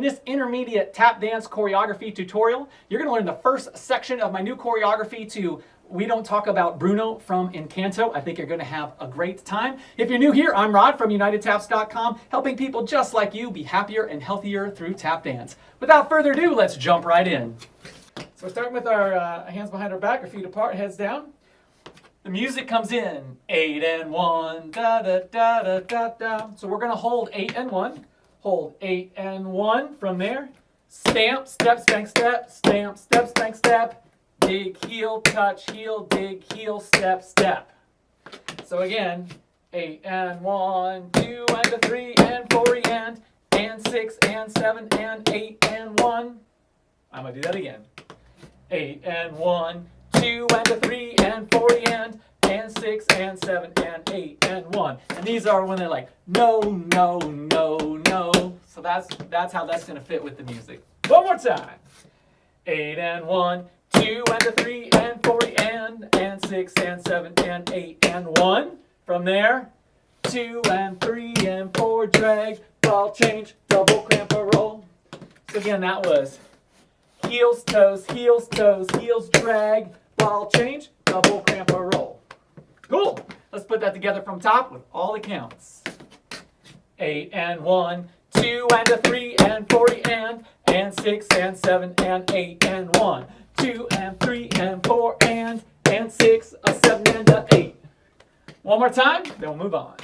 this intermediate tap dance choreography tutorial, you're going to learn the first section of my new choreography to We Don't Talk About Bruno from Encanto. I think you're going to have a great time. If you're new here, I'm Rod from UnitedTaps.com, helping people just like you be happier and healthier through tap dance. Without further ado, let's jump right in. So we're starting with our hands behind our back, our feet apart, heads down. The music comes in, 8 and 1, da da da da da da. So we're going to hold 8 and 1. Hold 8 and 1 from there. Stamp, step, spank, step, stamp, step, spank, step. Dig, heel, touch, heel, dig, heel, step, step. So again, 8 and 1, 2 and a 3 and 4 and 6 and 7 and 8 and 1. I'm going to do that again. 8 and 1, 2 and a 3 and 4 and 6 and 7 and 8 and 1. And these are when they're like, no, no, no, no. So that's how that's going to fit with the music. One more time. 8 and 1, 2 and a 3 and 4 and 6 and 7 and 8 and 1. From there, 2 and 3 and 4, drag, ball change, double cramp or roll. So again, that was heels, toes, heels, drag, ball change, double cramp or roll. Cool. Let's put that together from top with all the counts. 8 and 1, 2 and a 3 and 4 and 6 and 7 and 8 and 1. 2 and 3 and 4 and 6, a 7 and a 8. One more time, then we'll move on.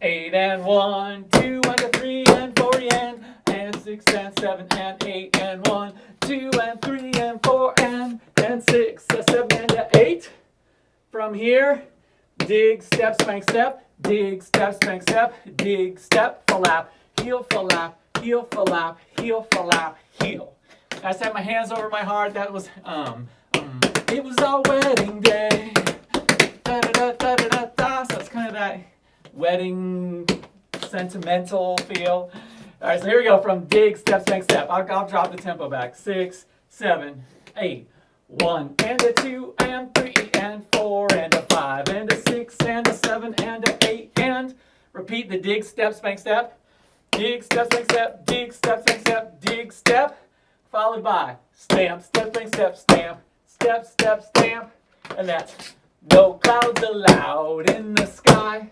8 and 1, 2 and a 3 and 4 and 6 and 7 and 8 and 1. 2 and 3 and 4 and 6, a 7 and a 8. From here, dig, step, spank, step, dig, step, spank, step, dig, step, flap, heel, flap, heel, flap, heel, flap, heel. I just had my hands over my heart. That was, it was our wedding day. Da, da, da, da, da, da, da. So it's kind of that wedding sentimental feel. All right, so here we go from dig, step, spank, step. I'll drop the tempo back. 6, 7, 8. 1 and a 2 and 3 and 4 and a 5 and a 6 and a 7 and a 8 and repeat the dig, step, spank, step. Dig, step, spank, step. Dig, step, spank, step. Dig, step. Followed by stamp, step, spank, step, stamp, step, step, stamp. And that's no clouds allowed in the sky.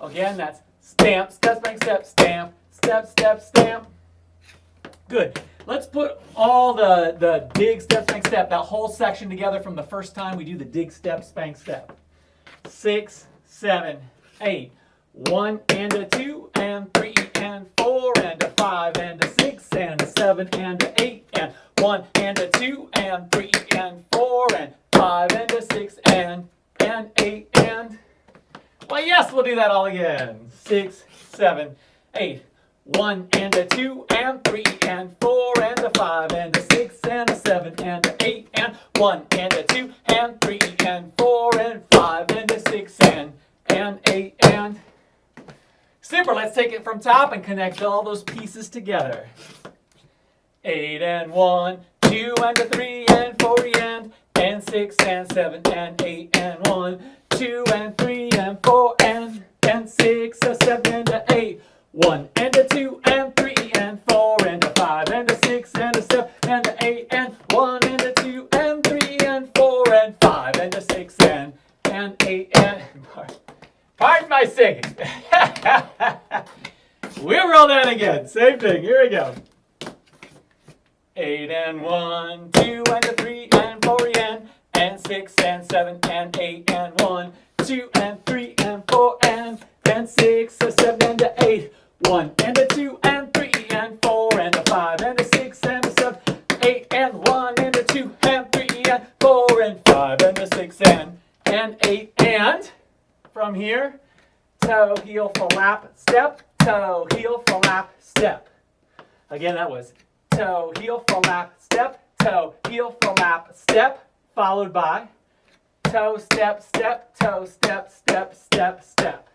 Again, that's stamp, step, spank, step, stamp, step, step, stamp. Good. Let's put all the dig, step, spank, step, that whole section together from the first time we do the dig, step, spank, step. 6, 7, 8. 1 and a 2 and 3 and 4 and a 5 and a 6 and a 7 and a 8 and 1 and a 2 and 3 and 4 and 5 and a 6 and 8 and... Well, yes, we'll do that all again. 6, 7, 8. 1 and a 2 and 3 and 4 and a 5 and a 6 and a 7 and a 8 and 1 and a 2 and 3 and 4 and 5 and a 6 and 8 and... Super, let's take it from top and connect all those pieces together. 8 and 1, 2 and a 3 and 4 and 6 and 7 and 8 and 1, 2 and 3 and 4 and 6, a 7 and a 8. 1 and a 2 and 3 and 4 and a 5 and a 6 and a 7 and a 8 and 1 and a 2 and 3 and 4 and 5 and a 6 and 8 and... Pardon my singing. We'll roll that again. Same thing. Here we go. 8 and 1, 2 and a 3 and 4 and 6 and 7 and 8 and 1, 2 and 3 and 4 and 6, a 7 and a 8. 1 and a 2 and 3 and 4 and a 5 and a 6 and a 7, 8 and 1 and a 2 and 3 and 4 and 5 and a 6 and 8 and... From here, toe, heel, flap, step, toe, heel, flap, step. Again, that was toe, heel, flap, step, toe, heel, flap, step, followed by toe, step, step, toe, step, step, step, step.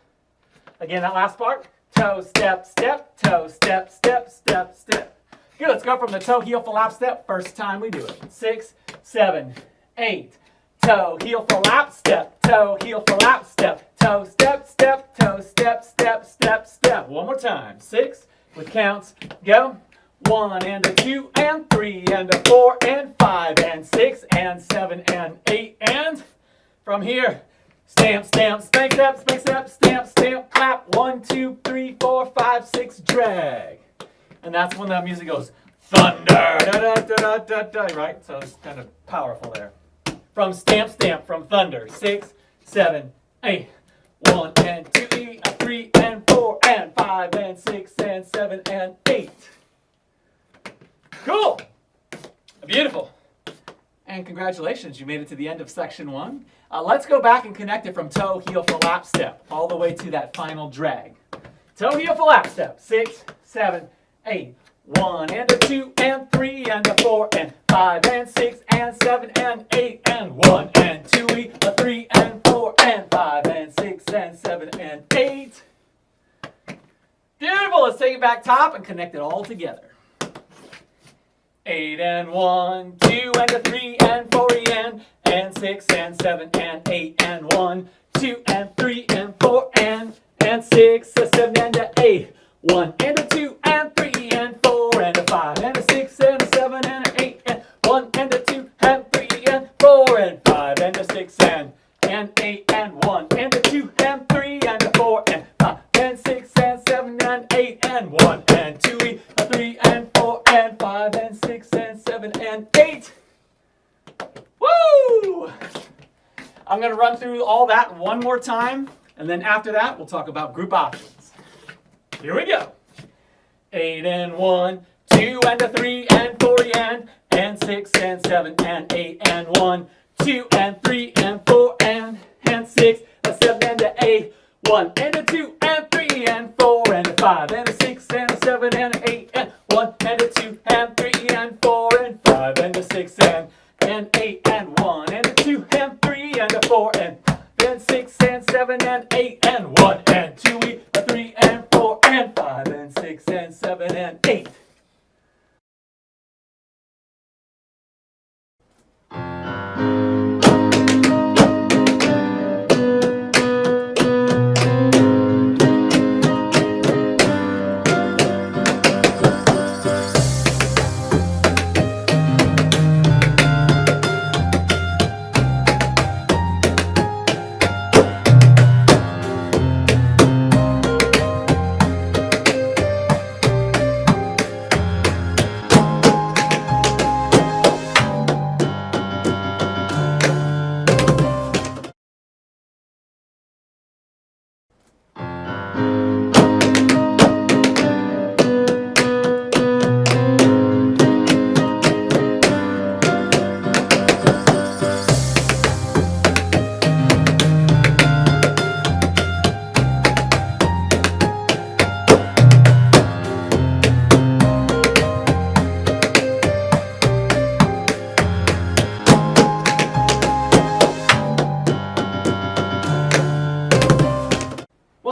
Again, that last part, toe, step, step, toe, step, step, step, step. Good, let's go from the toe, heel, flap, step, first time we do it. 6, 7, 8. Toe, heel, flap, step, toe, heel, flap, step, toe, step, step, toe, step, step, step, step. One more time. 6, with counts. Go. 1 and a 2 and 3 and a 4 and 5 and 6 and 7 and 8 and from here, stamp, stamp, spank, step, spank, step, stamp, stamp, clap. 1, 2, 3, 4, 5, 6, drag. And that's when that music goes thunder, da da da da da da, right? So it's kind of powerful there. From stamp, stamp, from thunder. 6, 7, 8. 1 and 2, 3 and 4 and 5 and 6 and 7 and 8. Cool. Beautiful. And congratulations, you made it to the end of section 1. Let's go back and connect it from toe, heel, flap step, all the way to that final drag. Toe, heel, flap step. 6, 7, 8. 1 and a 2 and 3 and a 4 and 5 and 6 and 7 and 8 and 1 and 2, a 3 and 4 and 5 and 6 and 7 and 8. Beautiful. Let's take it back top and connect it all together. 8 and 1, 2 and a 3 and 4 and 6 and 7 and 8 and 1, 2 and 3 and 4 and 6 and 7 and a 8. 1 and a 2 and 3 and 4 and a 5 and a 6 and a 7 and a 8 and 1 and a 2 and 3 and 4 and 5 and a 6 and 8 and 1 and a 2 and 3 and a 4 and 5 and 6 and 7 and 8 and 1 and 2 a 3 and 4 and 5 and 6 and 7 and 8. Woo! I'm going to run through all that one more time, and then after that we'll talk about group options. Here we go. 8 and 1, 2 and a 3 and 4 and 6 and 7 and 8 and 1, 2 and 3 and 4 and 6 and 7 and a 8. 1 and a 2 and 3 and 4 and a 5 and a 6 and a 7 and a 8 and 1 and a 2 and 3 and 4 and 5 and a 6 and 8 and 1 and a 2 and 3 and a 4 and 6 and 7 and 8 and 1 and 2 a 3 and 4 and 5 and 6 and 7 and 8.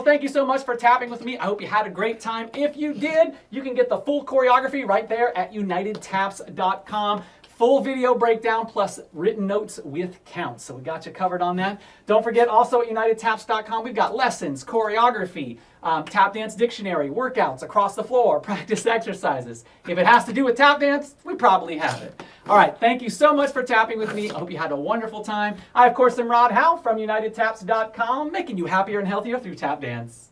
Thank you so much for tapping with me. I hope you had a great time. If you did, you can get the full choreography right there at unitedtaps.com. Full video breakdown plus written notes with counts. So we got you covered on that. Don't forget also at unitedtaps.com, we've got lessons, choreography, tap dance dictionary, workouts across the floor, practice exercises. If it has to do with tap dance, we probably have it. All right, thank you so much for tapping with me. I hope you had a wonderful time. I, of course, am Rod Howe from unitedtaps.com, making you happier and healthier through tap dance.